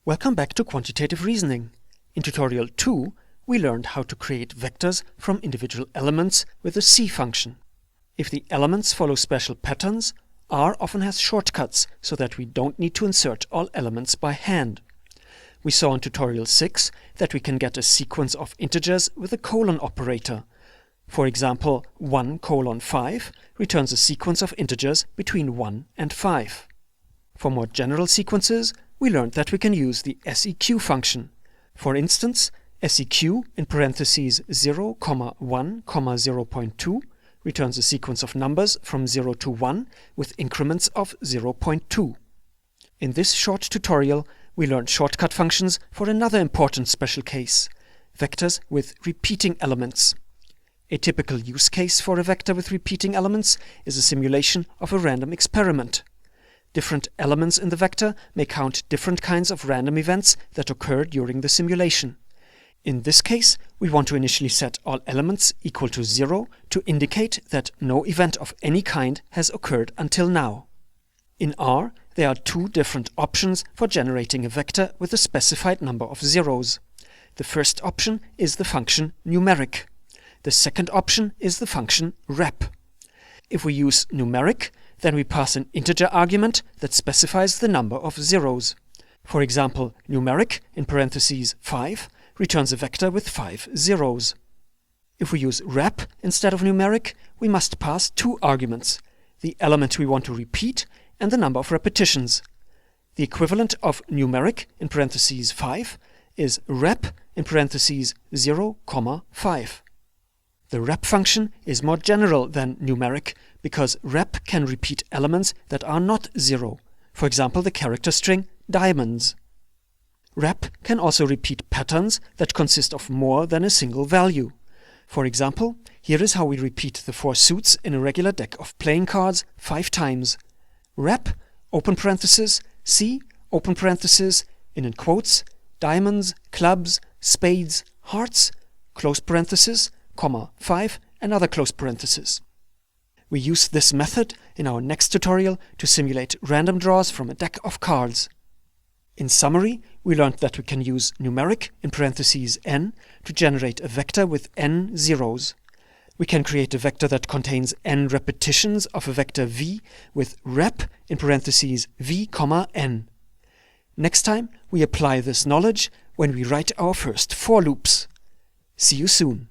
Welcome back to Quantitative Reasoning. In Tutorial 2, we learned how to create vectors from individual elements with the C function. If the elements follow special patterns, R often has shortcuts so that we don't need to insert all elements by hand. We saw in Tutorial 6 that we can get a sequence of integers with a colon operator. For example, 1:5 returns a sequence of integers between 1 and 5. For more general sequences, we learned that we can use the SEQ function. For instance, SEQ in parentheses 0, 1, 0.2 returns a sequence of numbers from 0 to 1 with increments of 0.2. In this short tutorial, we learned shortcut functions for another important special case, vectors with repeating elements. A typical use case for a vector with repeating elements is a simulation of a random experiment. Different elements in the vector may count different kinds of random events that occur during the simulation. In this case, we want to initially set all elements equal to 0 to indicate that no event of any kind has occurred until now. In R, there are two different options for generating a vector with a specified number of zeros. The first option is the function numeric. The second option is the function rep. If we use numeric, then we pass an integer argument that specifies the number of zeros. For example, numeric in parentheses 5 returns a vector with 5 zeros. If we use rep instead of numeric, we must pass two arguments, the element we want to repeat and the number of repetitions. The equivalent of numeric in parentheses 5 is rep in parentheses 0, 5. The rep function is more general than numeric because rep can repeat elements that are not 0, for example the character string diamonds. Rep can also repeat patterns that consist of more than a single value. For example, here is how we repeat the 4 suits in a regular deck of playing cards 5 times. Rep, open parenthesis, C, open parenthesis, in quotes, diamonds, clubs, spades, hearts, close parenthesis, 5, another close parenthesis. We use this method in our next tutorial to simulate random draws from a deck of cards. In summary, we learned that we can use numeric in parentheses n to generate a vector with n zeros. We can create a vector that contains n repetitions of a vector v with rep in parentheses v, n. Next time, we apply this knowledge when we write our first for loops. See you soon.